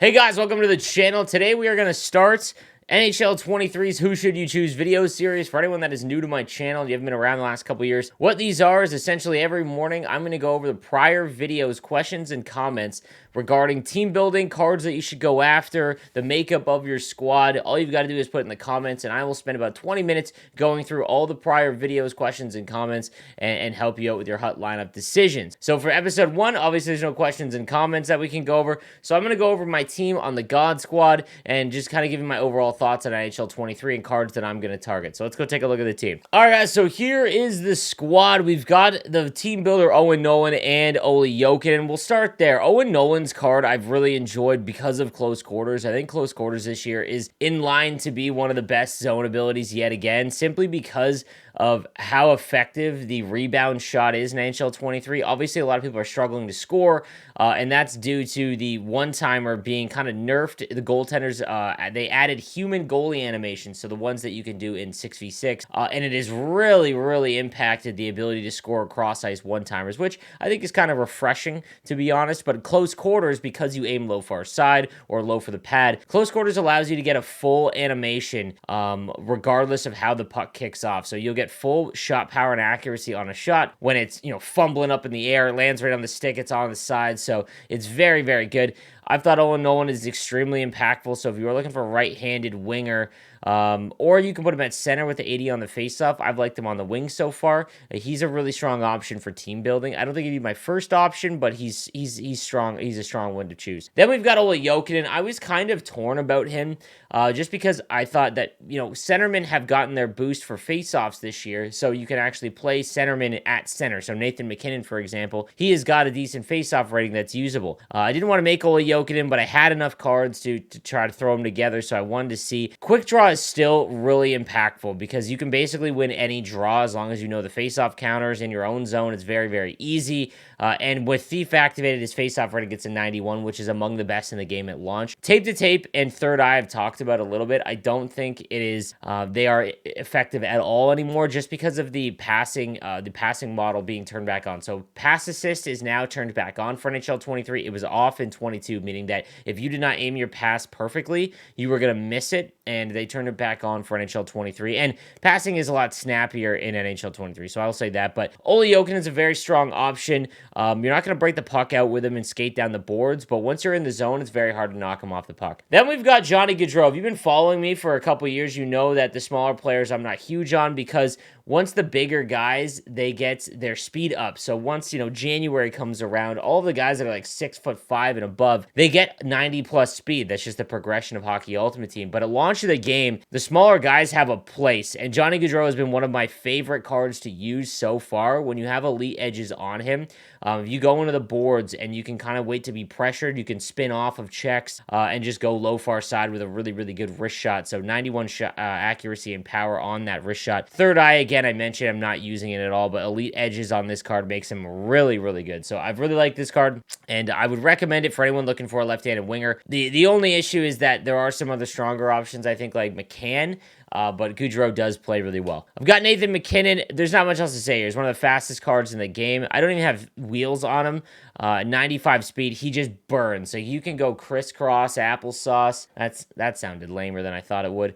Hey guys, welcome to the channel. Today we are going to start NHL 23's Who Should You Choose video series. For anyone that is new to my channel and you haven't been around the last couple years, what these are is essentially every morning I'm going to go over the prior videos, questions, and comments regarding team building, cards that you should go after, the makeup of your squad. All you've got to do is put in the comments, and I will spend about 20 minutes going through all the prior videos, questions, and comments and help you out with your HUT lineup decisions. So for episode 1, obviously there's no questions and comments that we can go over. So I'm going to go over my team on the God Squad and just kind of give you my overall thoughts on NHL 23 and cards that I'm going to target. So let's go take a look at the team. All right, guys, so here is the squad. We've got the team builder OWEN, NOLAN, and Olli Jokinen. We'll start there. OWEN, NOLAN's card I've really enjoyed because of close quarters. I think close quarters this year is in line to be one of the best zone abilities yet again, simply because of how effective the rebound shot is in NHL 23. Obviously, a lot of people are struggling to score, and that's due to the one-timer being kind of nerfed. The goaltenders, they added human goalie animations, so the ones that you can do in 6v6, and it has really, really impacted the ability to score cross-ice one-timers, which I think is kind of refreshing, to be honest. But close quarters, because you aim low far side or low for the pad, close quarters allows you to get a full animation regardless of how the puck kicks off. So you'll get full shot power and accuracy on a shot when it's, fumbling up in the air, it lands right on the stick, it's on the side. So it's very, very good. I've thought Olli Nolan is extremely impactful. So if you are looking for a right-handed winger, or you can put him at center with the 80 on the faceoff. I've liked him on the wing so far. He's a really strong option for team building. I don't think he'd be my first option, but he's strong. He's a strong one to choose. Then we've got Olli Jokinen. I was kind of torn about him, just because I thought that centermen have gotten their boost for faceoffs this year, so you can actually play centermen at center. So Nathan MacKinnon, for example, he has got a decent faceoff rating that's usable. I didn't want to make Olli Jokinen, but I had enough cards to try to throw them together, so I wanted to see. Quick draw is still really impactful because you can basically win any draw as long as you know the faceoff counters in your own zone. It's very, very easy. And with Thief activated, his faceoff rating gets a 91, which is among the best in the game at launch. Tape to tape and third eye I've talked about a little bit. I don't think it is they are effective at all anymore, just because of the passing model being turned back on. So pass assist is now turned back on for NHL 23. It was off in 22, meaning that if you did not aim your pass perfectly, you were going to miss it, and they turned it back on for NHL 23. And passing is a lot snappier in NHL 23, so I'll say that. But Olli Jokinen is a very strong option. You're not going to break the puck out with him and skate down the boards, but once you're in the zone, it's very hard to knock him off the puck. Then we've got Johnny Gaudreau. If you've been following me for a couple years, you know that the smaller players I'm not huge on, because once the bigger guys, they get their speed up. So once, January comes around, all the guys that are like 6'5" and above, they get 90+ speed. That's just the progression of Hockey Ultimate Team. But at launch of the game, the smaller guys have a place, and Johnny Gaudreau has been one of my favorite cards to use so far. When you have elite edges on him, if you go into the boards and you can kind of wait to be pressured, you can spin off of checks and just go low far side with a really, really good wrist shot. So 91 accuracy and power on that wrist shot. Third eye, again, I mentioned I'm not using it at all, but elite edges on this card makes him really, really good. So I've really liked this card, and I would recommend it for anyone looking for a left-handed winger. The only issue is that there are some other stronger options, I think, like McCann. But Gaudreau does play really well. I've got Nathan MacKinnon. There's not much else to say here. He's one of the fastest cards in the game. I don't even have wheels on him. 95 speed. He just burns. So you can go crisscross, applesauce. That sounded lamer than I thought it would.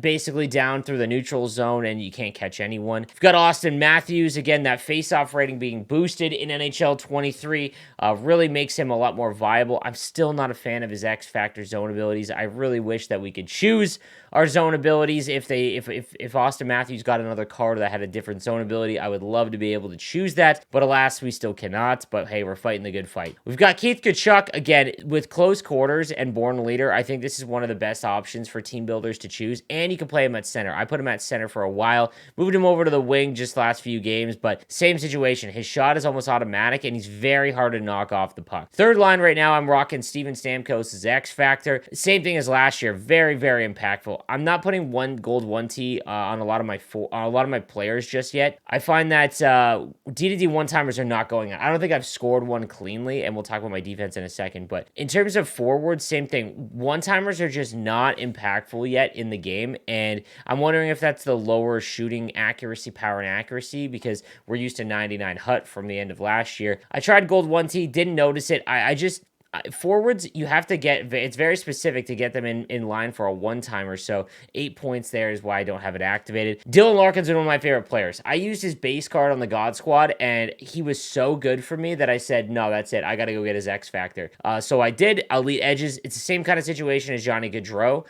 Basically down through the neutral zone, and you can't catch anyone. We've got Austin Matthews. Again, that face-off rating being boosted in NHL 23 really makes him a lot more viable. I'm still not a fan of his X-Factor zone abilities. I really wish that we could choose our zone abilities. If Austin Matthews got another card that had a different zone ability, I would love to be able to choose that, but alas, we still cannot. But hey, we're fighting the good fight. We've got Keith Tkachuk. Again, with close quarters and born leader, I think this is one of the best options for team builders to choose, and you can play him at center. I put him at center for a while, moved him over to the wing just last few games, but same situation. His shot is almost automatic, and he's very hard to knock off the puck. Third line right now, I'm rocking Steven Stamkos' X Factor. Same thing as last year. Very, very impactful. I'm not putting gold 1T on a lot of my players just yet. I find that D2D one-timers are not going on. I don't think I've scored one cleanly, and we'll talk about my defense in a second. But in terms of forwards, same thing. One-timers are just not impactful yet in the game, and I'm wondering if that's the lower shooting accuracy, power, and accuracy, because we're used to 99 HUT from the end of last year. I tried gold 1T, didn't notice it. Forwards, you have to get, it's very specific to get them in line for a one-timer, so 8 points there is why I don't have it activated. Dylan Larkin's been one of my favorite players. I used his base card on the God Squad, and he was so good for me that I said, no, that's it. I got to go get his X Factor. So I did. Elite Edges. It's the same kind of situation as Johnny Gaudreau.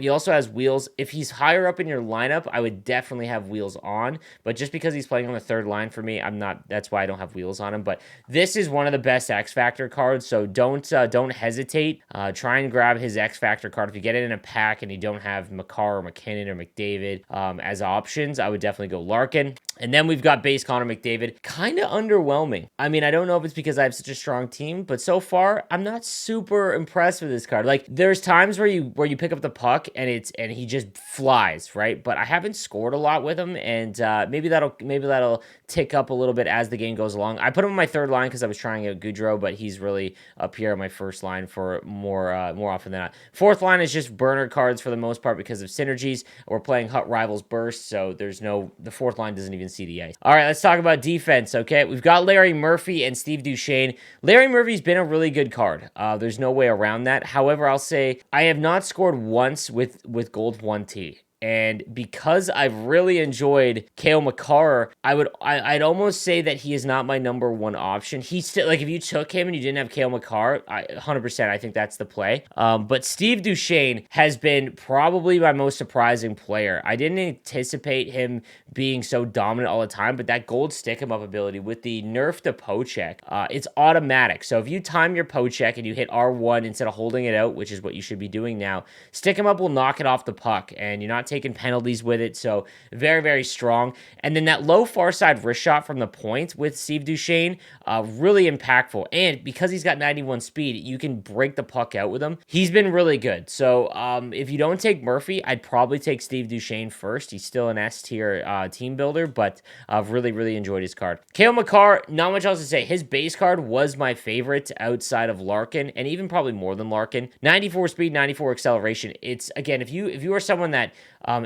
He also has wheels. If he's higher up in your lineup, I would definitely have wheels on, but just because he's playing on the third line for me, that's why I don't have wheels on him. But this is one of the best X Factor cards, so don't hesitate. Try and grab his X Factor card. If you get it in a pack and you don't have McCarr or McKinnon or McDavid as options, I would definitely go Larkin. And then we've got base Connor McDavid. Kind of underwhelming. I mean, I don't know if it's because I have such a strong team, but so far, I'm not super impressed with this card. Like, there's times where you pick up the puck and he just flies, right? But I haven't scored a lot with him, and maybe that'll tick up a little bit as the game goes along. I put him on my third line because I was trying out GAUDREAU, but he's really up here on my first line for more often than not. Fourth line is just burner cards for the most part because of synergies. We're playing Hut Rivals Burst, so the fourth line doesn't even see the ice. All right, let's talk about defense, okay? We've got Larry Murphy and Steve Duchesne. Larry Murphy's been a really good card. There's no way around that. However, I'll say I have not scored once with Gold 1T. And because I've really enjoyed Cale Makar, I'd almost say that he is not my number one option. He's still, like, if you took him and you didn't have Cale Makar, 100%, I think that's the play. But Steve Duchesne has been probably my most surprising player. I didn't anticipate him being so dominant all the time, but that gold stick him up ability with the nerf to pocheck, it's automatic. So if you time your pocheck and you hit R1 instead of holding it out, which is what you should be doing now, stick him up will knock it off the puck, and you're not taking penalties with it, so very, very strong. And then that low far side wrist shot from the point with Steve Duchesne, really impactful. And because he's got 91 speed, you can break the puck out with him. He's been really good. So if you don't take Murphy, I'd probably take Steve Duchesne first. He's still an S tier team builder, but I've really, really enjoyed his card. Cale Makar, not much else to say. His base card was my favorite outside of Larkin, and even probably more than Larkin. 94 speed, 94 acceleration. It's, again, if you are someone that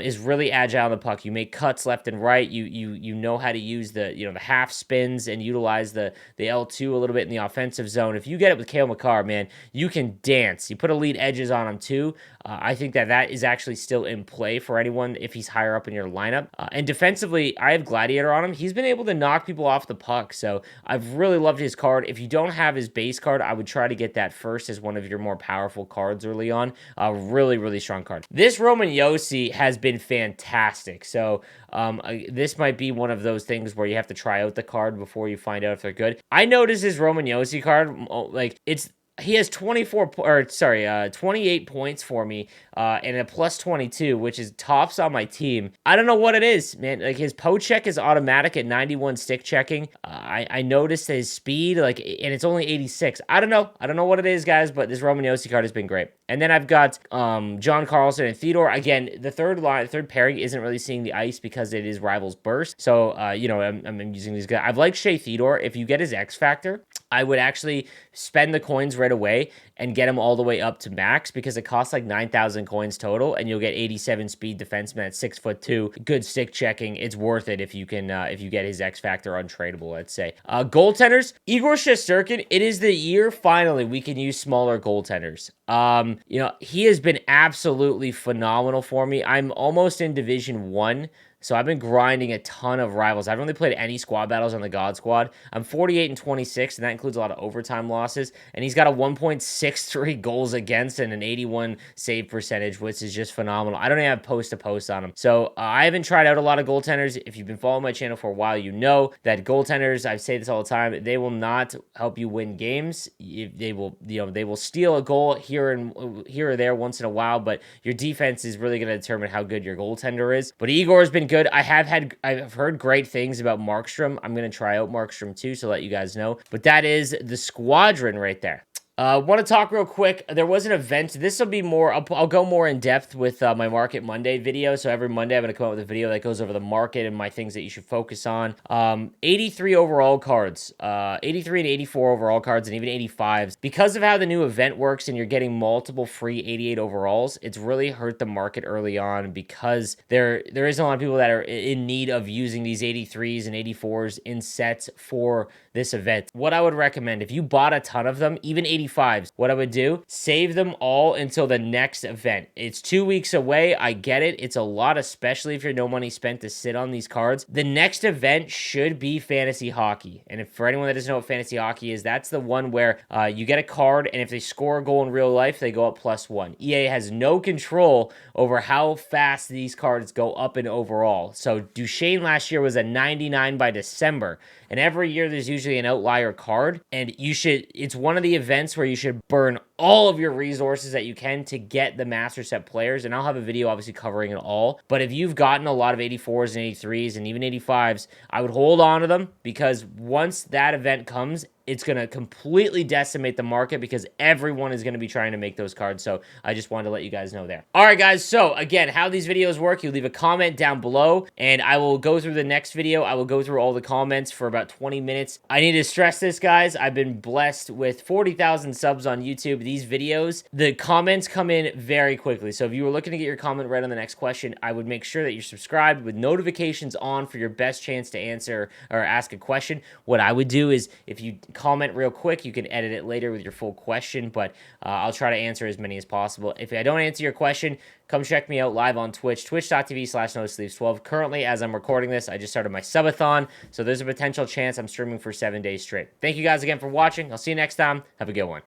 is really agile on the puck, you make cuts left and right, you know how to use the half spins and utilize the L2 a little bit in the offensive zone. If you get it with Cale Makar, man, you can dance. You put elite edges on him too. I think that is actually still in play for anyone if he's higher up in your lineup. And defensively, I have Gladiator on him. He's been able to knock people off the puck, so I've really loved his card. If you don't have his base card, I would try to get that first as one of your more powerful cards early on. Really, really strong card. This Roman Josi has been fantastic. So this might be one of those things where you have to try out the card before you find out if they're good. I noticed his Roman Josi card, like, he has 28 points for me, and a plus 22, which is tops on my team. I don't know what it is, man. Like, his pocheck is automatic at 91 stick checking. I noticed his speed, like, and it's only 86. I don't know what it is, guys, but this Roman Josi card has been great. And then I've got John Carlson and Theodore. Again, the third pairing isn't really seeing the ice because it is Rivals Burst. So, I'm using these guys. I've liked Shea Theodore. If you get his X Factor, I would actually spend the coins right away and get him all the way up to max because it costs like 9,000 coins total, and you'll get 87 speed defenseman at 6'2", good stick checking. It's worth it if you can if you get his X Factor untradeable, I'd say. Goaltenders, Igor Shesterkin. It is the year finally we can use smaller goaltenders. He has been absolutely phenomenal for me. I'm almost in Division 1. So I've been grinding a ton of rivals. I've only played any squad battles on the God Squad. I'm 48-26, and that includes a lot of overtime losses. And he's got a 1.63 goals against and an 81 save percentage, which is just phenomenal. I don't even have post-to-post on him. So I haven't tried out a lot of goaltenders. If you've been following my channel for a while, you know that goaltenders, I say this all the time, they will not help you win games. They will steal a goal here or there once in a while, but your defense is really going to determine how good your goaltender is. But Igor has been good. I've heard great things about Markstrom. I'm going to try out Markstrom too, so let you guys know. But that is the squadron right there. Want to talk real quick. There was an event. This will be more, I'll go more in depth with my Market Monday video. So every Monday, I'm going to come out with a video that goes over the market and my things that you should focus on. 83 overall cards, 83 and 84 overall cards, and even 85s. Because of how the new event works and you're getting multiple free 88 overalls, it's really hurt the market early on because there isn't a lot of people that are in need of using these 83s and 84s in sets for this event. What I would recommend, if you bought a ton of them, even 84 85s, what I would do, save them all until the next event. It's 2 weeks away. I get it. It's a lot, especially if you're no money spent to sit on these cards. The next event should be fantasy hockey. And if for anyone that doesn't know what fantasy hockey is, that's the one where you get a card, and if they score a goal in real life, they go up +1. EA has no control over how fast these cards go up in overall. So Duchesne last year was a 99 by December. And every year there's usually an outlier card, and it's one of the events where you should burn all of your resources that you can to get the master set players, and I'll have a video obviously covering it all. But if you've gotten a lot of 84s and 83s and even 85s, I would hold on to them, because once that event comes, it's going to completely decimate the market, because everyone is going to be trying to make those cards. So I just wanted to let you guys know there. All right, guys. So again, how these videos work, you leave a comment down below, and I will go through the next video. I will go through all the comments for about 20 minutes. I need to stress this, guys. I've been blessed with 40,000 subs on YouTube. These videos, the comments come in very quickly. So if you were looking to get your comment right on the next question, I would make sure that you're subscribed with notifications on for your best chance to answer or ask a question. What I would do is, if you comment real quick, you can edit it later with your full question, but I'll try to answer as many as possible. If I don't answer your question, come check me out live on Twitch, twitch.tv/NoSleeves12. Currently, as I'm recording this, I just started my subathon, so there's a potential chance I'm streaming for 7 days straight. Thank you guys again for watching. I'll see you next time. Have a good one.